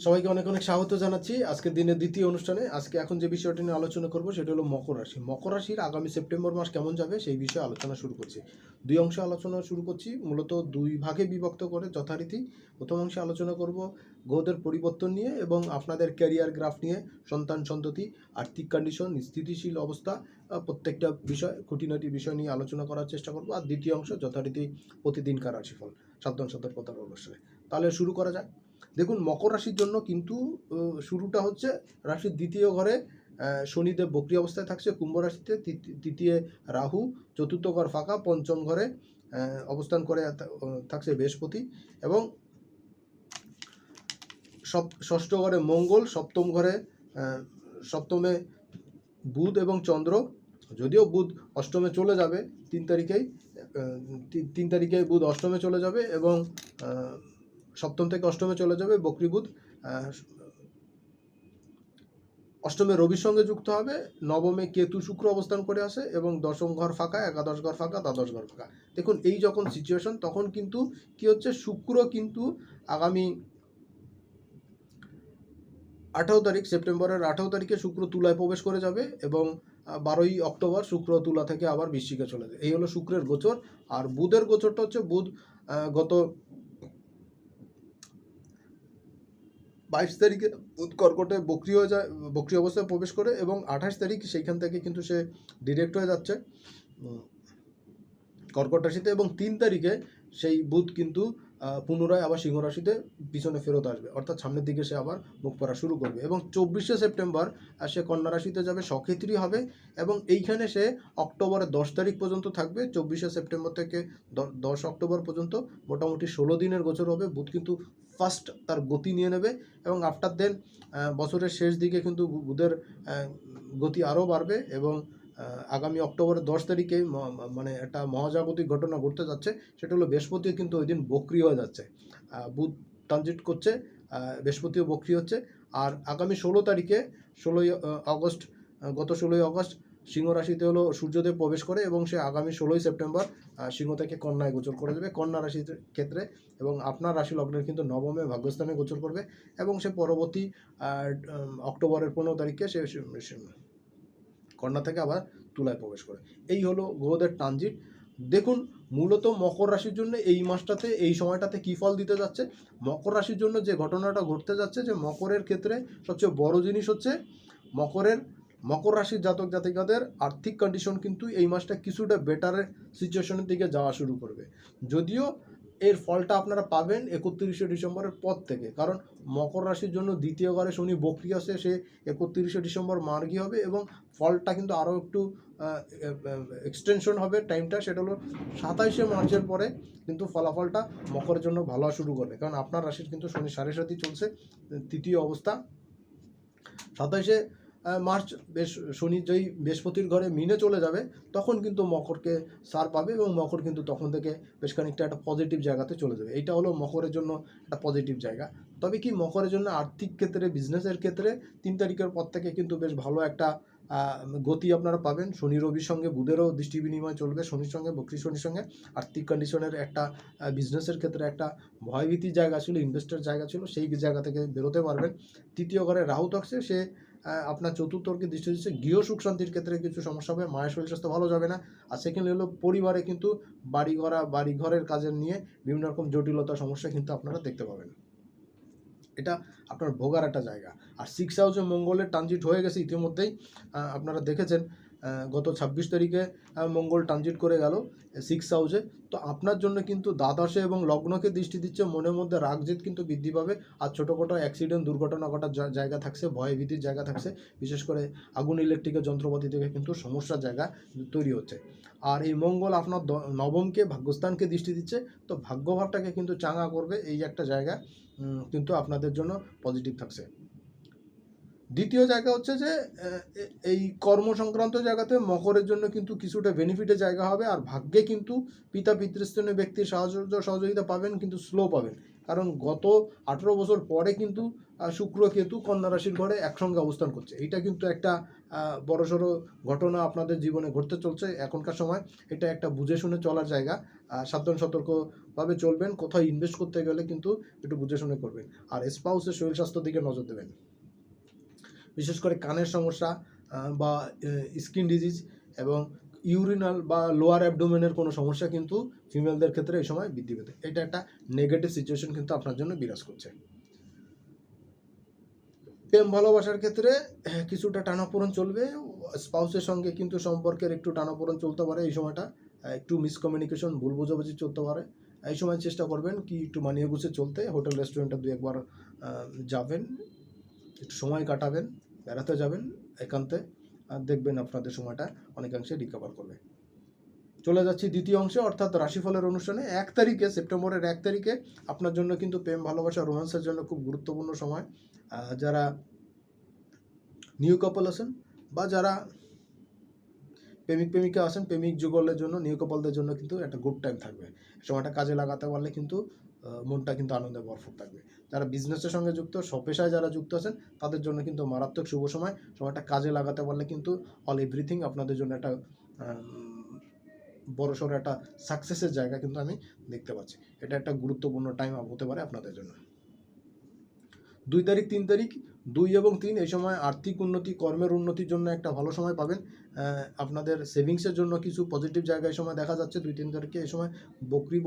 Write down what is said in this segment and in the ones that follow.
সবাইকে অনেক অনেক স্বাগত জানাচ্ছি আজকের দিনের দ্বিতীয় অনুষ্ঠানে। আজকে এখন যে বিষয়টি নিয়ে আলোচনা করব সেটা হলো মকর রাশি। মকর রাশির আগামী সেপ্টেম্বর মাস কেমন যাবে সেই বিষয়ে আলোচনা শুরু করছি। দুই অংশে আলোচনা শুরু করছি, মূলত দুই ভাগে বিভক্ত করে যথারীতি। প্রথম অংশে আলোচনা করব গ্রহদের পরিবর্তন নিয়ে এবং আপনাদের ক্যারিয়ার গ্রাফ নিয়ে, সন্তান সন্ততি, আর্থিক কন্ডিশন, স্থিতিশীল অবস্থা, প্রত্যেকটা বিষয়, খুঁটিনাটি বিষয় নিয়ে আলোচনা করার চেষ্টা করব। আর দ্বিতীয় অংশ যথারীতি প্রতিদিনকার রাশিফল, সাবধান সতর্কতার অনুষ্ঠানে। তাহলে শুরু করা যাক। দেখুন, মকর রাশির জন্য কিন্তু শুরুটা হচ্ছে রাশির দ্বিতীয় ঘরে শনিদেব বক্রী অবস্থায় থাকছে কুম্ভ রাশিতে, তৃতীয় রাহু, চতুর্থ ঘর ফাঁকা, পঞ্চম ঘরে অবস্থান করে থাকছে বৃহস্পতি এবং ষষ্ঠ ঘরে মঙ্গল, সপ্তম ঘরে সপ্তমে বুধ এবং চন্দ্র। যদিও বুধ অষ্টমে চলে যাবে 3 তারিখে বুধ অষ্টমে চলে যাবে এবং সপ্তম থেকে অষ্টমে চলে যাবে বক্রী বুধ। অষ্টমে রবির সঙ্গে যুক্ত হবে, নবমে কেতু শুক্র অবস্থান করে আসে এবং দশম ঘর ফাঁকা, একাদশ ঘর ফাঁকা, দ্বাদশ ঘর ফাঁকা। দেখুন, এই যখন সিচুয়েশন তখন কিন্তু কি হচ্ছে, শুক্র কিন্তু আগামী 18 তারিখ, সেপ্টেম্বরের 18 তারিখে শুক্র তুলায় প্রবেশ করে যাবে এবং 12ই অক্টোবর শুক্র তুলা থেকে আবার বৃশ্চিকে চলে যাবে। এই হলো শুক্রের গোচর। আর বুধের গোচরটা হচ্ছে বুধ গত 22 তারিখে বুধ কর্কটে বক্রী হয়ে যায়, বক্রী অবস্থায় প্রবেশ করে এবং 28 তারিখ সেইখান থেকে কিন্তু সে ডিরেক্ট হয়ে যাচ্ছে কর্কট রাশিতে এবং 3 তারিখে সেই বুধ কিন্তু পুনরায় আবার সিংহ রাশিতে পিছনে ফেরত আসবে, অর্থাৎ সামনের দিকে সে আবার মুখ পড়া শুরু করবে এবং 24শে সেপ্টেম্বর সে কন্যা রাশিতে যাবে, সক্ষেত্রী হবে এবং এইখানে সে অক্টোবরের 10 তারিখ পর্যন্ত থাকবে। 24শে সেপ্টেম্বর থেকে 10 অক্টোবর পর্যন্ত মোটামুটি 16 দিনের গোচর হবে। বুধ কিন্তু ফার্স্ট তার গতি নিয়ে নেবে এবং আফটার দেন বছরের শেষ দিকে কিন্তু বুধের গতি আরও বাড়বে এবং আগামী অক্টোবরের 10 তারিখে মানে একটা মহাজাগতিক ঘটনা ঘটতে যাচ্ছে। সেটা হলো বৃহস্পতিও কিন্তু ওই দিন বক্রী হয়ে যাচ্ছে। বুধ ট্রানজিট করছে, বৃহস্পতিও বক্রী হচ্ছে। আর আগামী 16 তারিখে 16ই আগস্ট, গত 16ই আগস্ট সিংহ রাশিতে হলো সূর্যদেব প্রবেশ করে এবং সে আগামী 16ই সেপ্টেম্বর সিংহ থেকে কন্যায় গোচর করে দেবে, কন্যা রাশির ক্ষেত্রে। এবং আপনার রাশি লগ্নের কিন্তু নবমে ভাগ্যস্থানে গোচর করবে এবং সে পরবর্তী অক্টোবরের 15 তারিখে সে কন্যা থেকে আবার তুলায় প্রবেশ করে। এই হলো গ্রহদের ট্রানজিট। দেখুন, মূলত মকর রাশির জন্য এই মাসটাতে, এই সময়টাতে কী ফল দিতে যাচ্ছে। মকর রাশির জন্য যে ঘটনাটা ঘটতে যাচ্ছে, যে মকরের ক্ষেত্রে সবচেয়ে বড় জিনিস হচ্ছে মকর রাশির জাতক জাতিকাদের আর্থিক কন্ডিশন কিন্তু এই মাসটা কিছুটা বেটারের সিচুয়েশনের দিকে যাওয়া শুরু করবে। যদিও এর ফলটা আপনারা পাবেন 31শে ডিসেম্বরের পর থেকে, কারণ মকর রাশির জন্য দ্বিতীয় ঘরে শনি বক্রী আসে, সে 31শে ডিসেম্বর মার্গী হবে এবং ফলটা কিন্তু আরও একটু এক্সটেনশন হবে টাইমটা। সেটা হলো 27শে মার্চের পরে কিন্তু ফলাফলটা মকরের জন্য ভালো শুরু করবে, কারণ আপনার রাশির কিন্তু শনি সাড়ে সাথী চলছে, তৃতীয় অবস্থা। 27শে মার্চ শনি যেই বৃহস্পতির ঘরে মিনে চলে যাবে, তখন কিন্তু মকরকে সার পাবে এবং মকর কিন্তু তখন থেকে বেশ খানিকটা একটা পজিটিভ জায়গাতে চলে যাবে। এইটা হলো মকরের জন্য একটা পজিটিভ জায়গা। তবে কি, মকরের জন্য আর্থিক ক্ষেত্রে, বিজনেসের ক্ষেত্রে 3 তারিখের পর থেকে কিন্তু বেশ ভালো একটা গতি আপনারা পাবেন। শনি রবির সঙ্গে বুধেরও দৃষ্টি বিনিময় চলবে, শনির সঙ্গে, বক্রী শনির সঙ্গে। আর্থিক কন্ডিশনের একটা বিজনেসের ক্ষেত্রে একটা ভয়ভীতির জায়গা ছিল, ইনভেস্টের জায়গা ছিল, সেই জায়গা থেকে বেরোতে পারবেন। তৃতীয় ঘরে রাহু থাকছে, সে আপনার চতুর্থকে দৃষ্টি দিচ্ছে। গৃহ সুখ শান্তির ক্ষেত্রে কিছু সমস্যা হবে, মায়ের শরীর স্বাস্থ্য ভালো যাবে না। আর সেকেন্ড হলো পরিবারে কিন্তু বাড়িঘরের কাজের নিয়ে বিভিন্ন রকম জটিলতা, সমস্যা কিন্তু আপনারা দেখতে পাবেন। এটা আপনার ভোগার একটা জায়গা। আর 6 হাউসে মঙ্গলের ট্রানজিট হয়ে গেছে ইতিমধ্যেই, আপনারা দেখেছেন গত 26 তারিখে মঙ্গল ট্রানজিট করে গেল 6 হাউসে। তো আপনার জন্য কিন্তু দ্বাদশে এবং লগ্নকে দৃষ্টি দিচ্ছে, মনের মধ্যে রাগ জেদ কিন্তু বৃদ্ধি পাবে আর ছোটোখাটো অ্যাক্সিডেন্ট, দুর্ঘটনা ঘটার জায়গা থাকছে, ভয় ভীতির জায়গা থাকছে। বিশেষ করে আগুন, ইলেকট্রিকের যন্ত্রপাতি থেকে কিন্তু সমস্যার জায়গা তৈরি হচ্ছে। আর এই মঙ্গল আপনার নবমকে, ভাগ্যস্থানকে দৃষ্টি দিচ্ছে, তো ভাগ্যভাবটাকে কিন্তু চাঙা করবে। এই একটা জায়গা কিন্তু আপনাদের জন্য পজিটিভ থাকছে। দ্বিতীয় জায়গা হচ্ছে যে এই কর্ম সংক্রান্ত জায়গাতে মকরের জন্য কিন্তু কিছুটা বেনিফিটের জায়গা হবে। আর ভাগ্যে কিন্তু পিতা পিতৃস্থানীয় ব্যক্তির সহযোগিতা পাবেন, কিন্তু স্লো পাবেন, কারণ গত 18 বছর পরে কিন্তু শুক্র কেতু কন্যা রাশির ঘরে একসঙ্গে অবস্থান করছে। এইটা কিন্তু একটা বড়সড় ঘটনা আপনাদের জীবনে ঘটতে চলছে এখনকার সময়, এটা একটা বুঝে শুনে চলার জায়গা। সাবধান সতর্কভাবে চলবেন, কোথাও ইনভেস্ট করতে গেলে কিন্তু একটু বুঝে শুনে করবেন। আর স্পাউসের শরীর স্বাস্থ্যের দিকে নজর দেবেন, বিশেষ করে কানের সমস্যা বা স্কিন ডিজিজ এবং ইউরিনাল বা লোয়ার অ্যাবডোমেনের কোনো সমস্যা কিন্তু ফিমেলদের ক্ষেত্রে এই সময় বৃদ্ধি পেতে, এটা একটা নেগেটিভ সিচুয়েশন কিন্তু আপনার জন্য বিরাজ করছে। প্রেম ভালোবাসার ক্ষেত্রে কিছুটা টানাপোড়েন চলবে, স্পাউসের সঙ্গে কিন্তু সম্পর্কের একটু টানাপোড়েন চলতে পারে এই সময়টা, একটু মিসকমিউনিকেশন, ভুল বোঝাবুঝি চলতে পারে। এই সময় চেষ্টা করবেন কি একটু মানিয়ে গুছিয়ে চলতে, হোটেল রেস্টুরেন্টে দু একবার যাবেন, একটু সময় কাটাবেন, বেড়াতে যাবেন একান্তে, আর দেখবেন আপনাদের সময়টা অনেকাংশে রিকভার করবে। চলে যাচ্ছি দ্বিতীয় অংশে, অর্থাৎ রাশিফলের অনুষ্ঠানে। 1 তারিখে, সেপ্টেম্বরের 1 তারিখে আপনার জন্য কিন্তু প্রেম ভালোবাসা রোম্যান্সের জন্য খুব গুরুত্বপূর্ণ সময়। যারা নিউ কাপল আছেন বা যারা প্রেমিকা আছেন, প্রেমিক যুগলের জন্য, নিউ কাপলদের জন্য কিন্তু একটা গুড টাইম থাকবে। সময়টা কাজে লাগাতে পারলে কিন্তু মনটা কিন্তু আনন্দে ভরপুর থাকবে। যারা বিজনেসের সঙ্গে যুক্ত, স্বপেশায় যারা যুক্ত আছেন, তাদের জন্য কিন্তু মারাত্মক শুভ সময়। সময়টা কাজে লাগাতে পারলে কিন্তু অল এভরিথিং আপনাদের জন্য একটা বড়সড় একটা সাকসেসের জায়গা কিন্তু আমি দেখতে পাচ্ছি। এটা একটা গুরুত্বপূর্ণ টাইম হতে পারে আপনাদের জন্য। 2 তারিখ 3 তারিখ, 2 এবং 3 এই সময় আর্থিক উন্নতি, কর্মের উন্নতির জন্য একটা ভালো সময় পাবেন। আপনাদের সেভিংসের জন্য কিছু পজিটিভ জায়গা এই সময় দেখা যাচ্ছে। 2-3 তারিখে এই সময় বকরি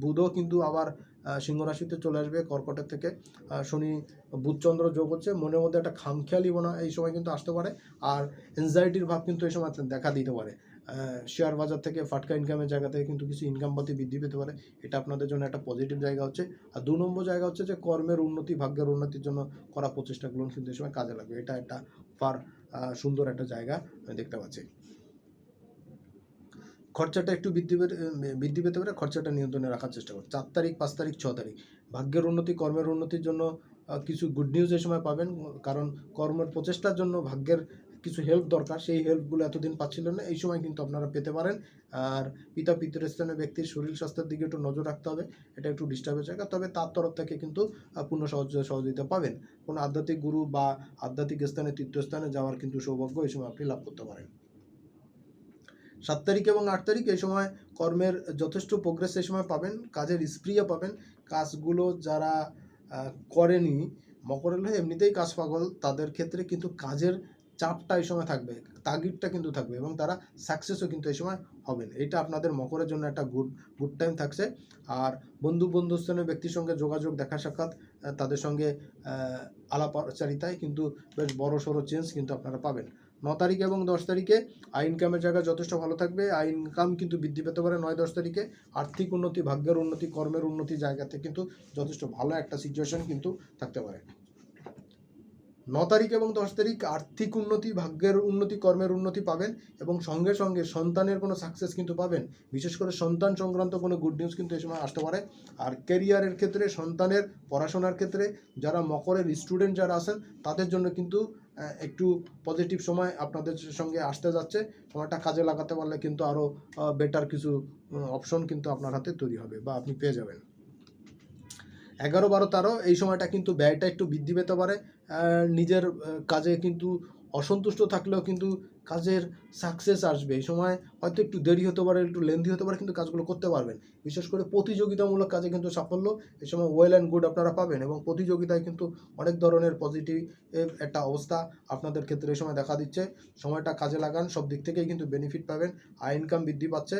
বুধও কিন্তু আবার সিংহ রাশিতে চলে আসবে কর্কটের থেকে। শনি বুধচন্দ্র যোগ হচ্ছে, মনের মধ্যে একটা খামখেয়ালিপনা এই সময় কিন্তু আসতে পারে, আর এনজাইটির ভাব কিন্তু এই সময় দেখা দিতে পারে। শেয়ার বাজার থেকে ফাটকা ইনকামের জায়গা থেকে কিন্তু কিছু ইনকাম পাতি বৃদ্ধি পেতে পারে, এটা আপনাদের জন্য একটা পজিটিভ জায়গা হচ্ছে। আর 2 নম্বর জায়গা হচ্ছে যে কর্মের উন্নতি, ভাগ্যের উন্নতির জন্য করা প্রচেষ্টাগুলো কিন্তু এই সময় কাজে লাগবে, এটা একটা সুন্দর একটা জায়গা আমি দেখতে পাচ্ছি। খরচাটা একটু বৃদ্ধি পেতে পারে, খরচাটা নিয়ন্ত্রণে রাখার চেষ্টা করুন। 4 তারিখ 5 তারিখ 6 তারিখ ভাগ্যের উন্নতি, কর্মের উন্নতির জন্য কিছু গুড নিউজ এই সময় পাবেন, কারণ কর্মের প্রচেষ্টার জন্য ভাগ্যের কিছু হেল্প দরকার, সেই হেল্পগুলো এতদিন পাচ্ছিলেন না, এই সময় কিন্তু আপনারা পেতে পারেন। আর পিতৃস্থানীয় ব্যক্তির শরীর স্বাস্থ্যের দিকে একটু নজর রাখতে হবে, এটা একটু ডিস্টার্বের জায়গা, তবে তার তরফ থেকে কিন্তু পূর্ণ সহযোগিতা পাবেন। কোনো আধ্যাত্মিক গুরু বা আধ্যাত্মিক স্থানে, তীর্থস্থানে যাওয়ার কিন্তু সৌভাগ্য এই সময় আপনি লাভ করতে পারেন। 7 তারিখ এবং 8 তারিখ এই সময় কর্মের যথেষ্ট প্রোগ্রেস এই সময় পাবেন, কাজের স্প্রিয়া পাবেন। কাজগুলো যারা করেনি, মকরের হয়ে এমনিতেই কাজ পাগল, তাদের ক্ষেত্রে কিন্তু কাজের চাপটা এই সময় থাকবে, তাগিদটা কিন্তু থাকবে, এবং তারা সাকসেসও কিন্তু এই সময় হবেন। এটা আপনাদের মকরের জন্য একটা গুড টাইম থাকছে। আর বন্ধুস্থানীয় ব্যক্তির সঙ্গে যোগাযোগ, দেখা সাক্ষাৎ, তাদের সঙ্গে আলাপচারিতায় কিন্তু বেশ বড় সড়ো চেঞ্জ কিন্তু আপনারা পাবেন। 9 তারিখ এবং 10 তারিখে আই ইনকামের জায়গা যথেষ্ট ভালো থাকবে, আই ইনকাম কিন্তু বৃদ্ধি পেতে পারে। 9-10 তারিখে আর্থিক উন্নতি, ভাগ্যের উন্নতি, কর্মের উন্নতি জায়গাতে কিন্তু যথেষ্ট ভালো একটা সিচুয়েশন কিন্তু থাকতে পারে। 9 তারিখ এবং 10 তারিখ আর্থিক উন্নতি, ভাগ্যের উন্নতি, কর্মের উন্নতি পাবেন, এবং সঙ্গে সঙ্গে সন্তানের কোনো সাকসেস কিন্তু পাবেন। বিশেষ করে সন্তান সংক্রান্ত কোনো গুড নিউজ কিন্তু এই সময় আসতে পারে। আর ক্যারিয়ারের ক্ষেত্রে, সন্তানের পড়াশোনার ক্ষেত্রে যারা মকরের স্টুডেন্ট যারা আছেন, তাদের জন্য কিন্তু একটু পজিটিভ সময় আপনাদের সঙ্গে আসতে যাচ্ছে। সময়টা কাজে লাগাতে পারলে কিন্তু আরও বেটার কিছু অপশন কিন্তু আপনার হাতে তৈরি হবে বা আপনি পেয়ে যাবেন। 11, 12, 13 এই সময়টা কিন্তু ব্যয়টা একটু বৃদ্ধি পেতে পারে। নিজের কাজে কিন্তু অসন্তুষ্ট থাকলেও কিন্তু কাজের সাকসেস আসবে। এই সময় হয়তো একটু দেরি হতে পারে, একটু লেন্দি হতে পারে, কিন্তু কাজগুলো করতে পারবেন। বিশেষ করে প্রতিযোগিতামূলক কাজে কিন্তু সাফল্য এই সময় ওয়েল অ্যান্ড গুড আপনারা পাবেন, এবং প্রতিযোগিতায় কিন্তু অনেক ধরনের পজিটিভ একটা অবস্থা আপনাদের ক্ষেত্রে এই সময় দেখা দিচ্ছে। সময়টা কাজে লাগান, সব দিক থেকেই কিন্তু বেনিফিট পাবেন, আয় ইনকাম বৃদ্ধি পাচ্ছে।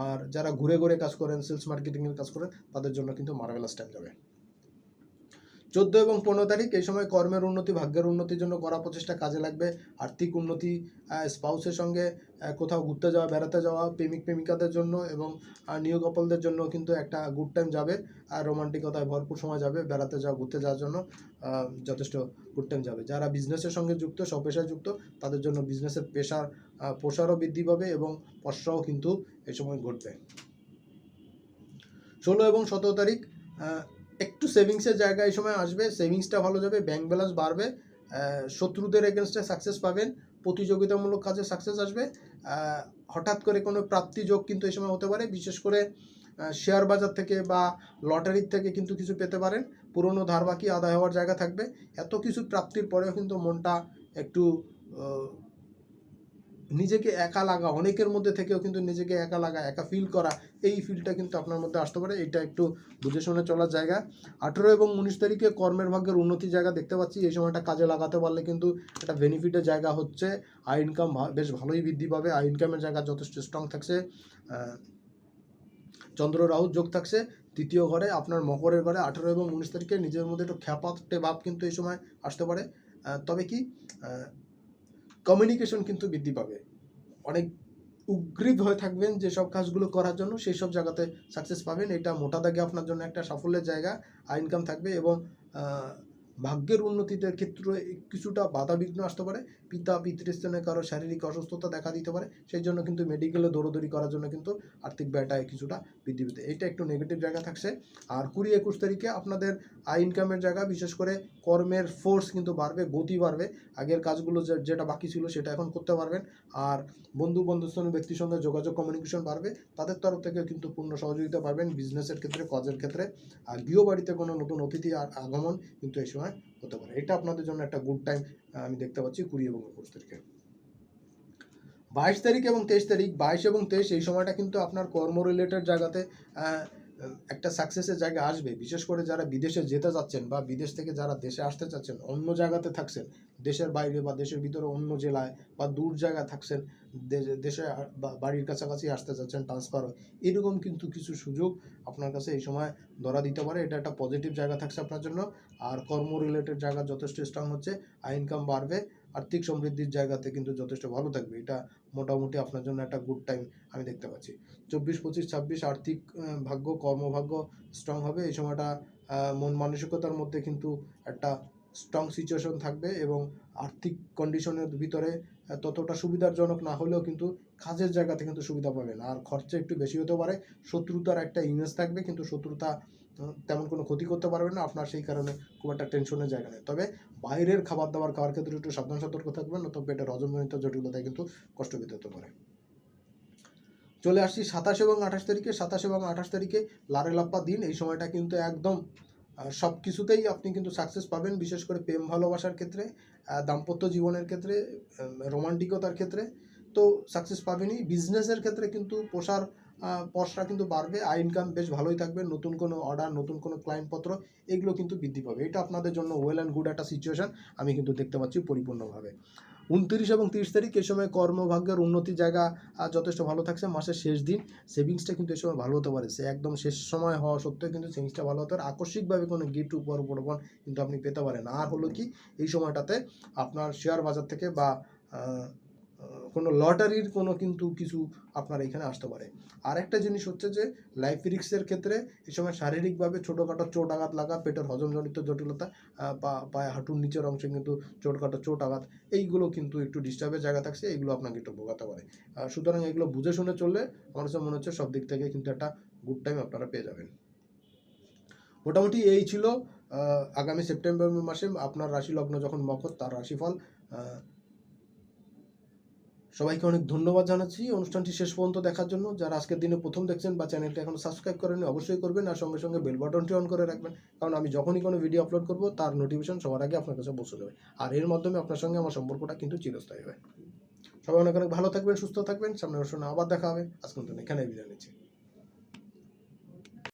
আর যারা ঘুরে ঘুরে কাজ করেন, সেলস মার্কেটিংয়ের কাজ করেন, তাদের জন্য কিন্তু মার্ভেলাস টাইম যাবে। 14 এবং 15 তারিখ এই সময় কর্মের উন্নতি, ভাগ্যের উন্নতির জন্য করা প্রচেষ্টা কাজে লাগবে। আর্থিক উন্নতি, স্পাউসের সঙ্গে কোথাও ঘুরতে যাওয়া, বেড়াতে যাওয়া, প্রেমিকাদের জন্য এবং নিউ কাপলদের জন্য কিন্তু একটা গুড টাইম যাবে। আর রোমান্টিকতায় ভরপুর সময় যাবে, বেড়াতে যাওয়া, ঘুরতে যাওয়ার জন্য যথেষ্ট গুড টাইম যাবে। যারা বিজনেসের সঙ্গে যুক্ত, স্বপেশায় যুক্ত, তাদের জন্য বিজনেসের প্রসারও বৃদ্ধি পাবে এবং পশ্চাও কিন্তু এই সময় ঘটবে। 16 এবং 17 তারিখ একটু সেভিংসের জায়গা এই সময় আসবে, সেভিংসটা ভালো যাবে, ব্যাংক ব্যালেন্স বাড়বে, শত্রুদের এগেনস্টে সাকসেস পাবেন, প্রতিযোগিতামূলক কাজে সাকসেস আসবে। হঠাৎ করে কোনো প্রাপ্তি যোগ কিন্তু এই সময় হতে পারে, বিশেষ করে শেয়ার বাজার থেকে বা লটারির থেকে কিন্তু কিছু পেতে পারেন। পুরনো ধার বাকি আদায় হওয়ার জায়গা থাকবে। এত কিছু প্রাপ্তির পরেও কিন্তু মনটা একটু নিজেকে একা লাগা, অনেকের মধ্যে থেকেও কিন্তু নিজেকে একা লাগা, একা ফিল করা, এই ফিলটা কিন্তু আপনার মধ্যে আসতে পারে। এটা একটু বুঝে শুনে চলার জায়গা। 18 এবং 19 তারিখে কর্মের ভাগ্যের উন্নতির জায়গা দেখতে পাচ্ছি। এই সময়টা কাজে লাগাতে পারলে কিন্তু একটা বেনিফিটের জায়গা হচ্ছে। আয় ইনকাম বেশ ভালোই বৃদ্ধি পাবে। আয় ইনকামের জায়গা যথেষ্ট স্ট্রং থাকছে। চন্দ্র রাহু যোগ থাকছে তৃতীয় ঘরে, আপনার মকরের ঘরে। 18 এবং 19 তারিখে নিজের মধ্যে একটু খ্যাপাটে ভাব কিন্তু এই সময় আসতে পারে। তবে কি কমিউনিকেশন কিন্তু বৃদ্ধি পাবে। অনেক উগ্রীব হয়ে থাকবেন যেসব কাজগুলো করার জন্য, সেই সব জায়গাতে সাকসেস পাবেন। এটা মোটা দাগে আপনার জন্য একটা সাফল্যের জায়গা। আয় ইনকাম থাকবে এবং ভাগ্যের উন্নতির ক্ষেত্রে কিছুটা বাধাবিঘ্ন আসতে পারে। পিতা পিতৃস্থানে কারো শারীরিক অসুস্থতা দেখা দিতে পারে, সেই জন্য কিন্তু মেডিকেলে দৌড়দৌড়ি করার জন্য কিন্তু আর্থিক ব্যয়টায় কিছুটা বৃদ্ধি পেতে, এটা একটু নেগেটিভ জায়গা থাকছে। আর 20-21 তারিখে আপনাদের আয় ইনকামের জায়গা, বিশেষ করে কর্মের ফোর্স কিন্তু বাড়বে, গতি বাড়বে। আগের কাজগুলো যেটা বাকি ছিল সেটা এখন করতে পারবেন। আর বন্ধুস্থানীয় ব্যক্তির সঙ্গে যোগাযোগ, কমিউনিকেশন বাড়বে। তাদের তরফ থেকে কিন্তু পূর্ণ সহযোগিতা পাবেন বিজনেসের ক্ষেত্রে, কাজের ক্ষেত্রে। আর গৃহবাড়িতে কোনো নতুন অতিথি আর আগমন কিন্তু এই সময় হতে পারে। এটা আপনাদের জন্য একটা গুড টাইম আমি দেখতে পাচ্ছি 20 এবং 21 তারিখে। 22 তারিখ এবং 23 তারিখ, 22 এবং 23 এই সময়টা কিন্তু আপনার কর্ম রিলেটেড জায়গাতে একটা সাকসেসের জায়গা আসবে। বিশেষ করে যারা বিদেশে যেতে চাচ্ছেন বা বিদেশ থেকে যারা দেশে আসতে চাচ্ছেন, অন্য জায়গাতে থাকছেন, দেশের বাইরে বা দেশের ভিতরে অন্য জেলায় বা দূর জায়গায় থাকছেন, দেশে বাড়ির কাছাকাছি আসতে চাচ্ছেন, ট্রান্সফার হয়, এরকম কিন্তু কিছু সুযোগ আপনার কাছে এই সময় ধরা দিতে পারে। এটা একটা পজিটিভ জায়গা থাকছে আপনার জন্য। আর কর্ম রিলেটেড জায়গা যথেষ্ট স্ট্রং হচ্ছে, আয় ইনকাম বাড়বে, আর্থিক সমৃদ্ধির জায়গাতে কিন্তু যথেষ্ট ভালো থাকবে। এটা মোটামুটি আপনার জন্য একটা গুড টাইম আমি দেখতে পাচ্ছি। 24, 25, 26 আর্থিক ভাগ্য, কর্মভাগ্য স্ট্রং হবে। এই সময়টা মন মানসিকতার মধ্যে কিন্তু একটা স্ট্রং সিচুয়েশন থাকবে এবং আর্থিক কন্ডিশনের ভিতরে ততটা সুবিধাজনক না হলেও কিন্তু কাজের জায়গাতে কিন্তু সুবিধা পাবেন। আর খরচা একটু বেশি হতে পারে, শত্রুতার একটা ইমেজ থাকবে, কিন্তু শত্রুতা তেমন কোনো ক্ষতি করতে পারবে না আপনার, সেই কারণে খুব একটা টেনশনের জায়গা নেই। তবে বাইরের খাবার দাবার খাওয়ার ক্ষেত্রে একটু সাবধান সতর্ক থাকবেন, নয়তো পেটের হজমজনিত জটিলতায় কিন্তু কষ্ট পেতে হতে পারে। চলে আসছি 27 এবং 28 তারিখে। 27 এবং 28 তারিখে লারে লাপ্পা দিন। এই সময়টা কিন্তু একদম সব কিছুতেই আপনি কিন্তু সাকসেস পাবেন, বিশেষ করে প্রেম ভালোবাসার ক্ষেত্রে, দাম্পত্য জীবনের ক্ষেত্রে, রোমান্টিকতার ক্ষেত্রে তো সাকসেস পাবেনই। বিজনেসের ক্ষেত্রে কিন্তু পয়সা কিন্তু বাড়বে, আয় ইনকাম বেশ ভালোই থাকবে, নতুন কোনো অর্ডার, নতুন কোনো ক্লায়েন্টপত্র এগুলো কিন্তু বৃদ্ধি পাবে। এটা আপনাদের জন্য ওয়েল অ্যান্ড গুড একটা সিচুয়েশান আমি কিন্তু দেখতে পাচ্ছি পরিপূর্ণভাবে। 29 এবং 30 তারিখ এ সময় কর্মভাগ্যের উন্নতির জায়গা যথেষ্ট ভালো থাকছে। মাসের শেষ দিন, সেভিংসটা কিন্তু এই সময় ভালো হতে পারে। সে একদম শেষ সময় হওয়া সত্ত্বেও কিন্তু সেভিংসটা ভালো হতে পারে। আকস্মিকভাবে কোনো গিফট, উপহার, উপঢৌকন কিন্তু আপনি পেতে পারেন। আর হলো কি, এই সময়টাতে আপনার শেয়ার বাজার থেকে বা কোনো লটারির কোনো কিন্তু কিছু আপনার এখানে আসতে পারে। আর একটা জিনিস হচ্ছে যে লাইফ রিস্কের ক্ষেত্রে এই সময় শারীরিকভাবে ছোটোখাটো চোট আঘাত লাগা, পেটের হজমজনিত জটিলতা, পায়ে হাঁটুর নিচের অংশে কিন্তু ছোটোখাটো চোট আঘাত, এইগুলো কিন্তু একটু ডিস্টার্বের জায়গা থাকছে, এগুলো আপনাকে একটু ভোগাতে পারে। সুতরাং এগুলো বুঝে শুনে চললে আমার কাছে মনে হচ্ছে সব দিক থেকে কিন্তু একটা গুড টাইম আপনারা পেয়ে যাবেন। মোটামুটি এই ছিল আগামী সেপ্টেম্বর মাসে আপনার রাশি লগ্ন যখন মকর, তার রাশিফল। সবাইকে অনেক ধন্যবাদ জানাচ্ছি অনুষ্ঠানটি শেষ পর্যন্ত দেখার জন্য। যারা আজকের দিনে প্রথম দেখছেন বা চ্যানেলটা এখনো সাবস্ক্রাইব করেননি, অবশ্যই করবেন। আর সঙ্গে সঙ্গে বেল বাটনটি অন করে রাখবেন, কারণ আমি যখনই কোনো ভিডিও আপলোড করব তার নোটিফিকেশন সবার আগে আপনার কাছে পৌঁছে যাবে। আর এর মাধ্যমে আপনার সঙ্গে আমার সম্পর্কটা কিন্তু চিরস্থায়ী হয়। সবাই অনেক অনেক ভালো থাকবেন, সুস্থ থাকবেন। সামনের অনুষ্ঠানে আবার দেখা হবে। আজকের মতন এখানেই বিদায় নিচ্ছি।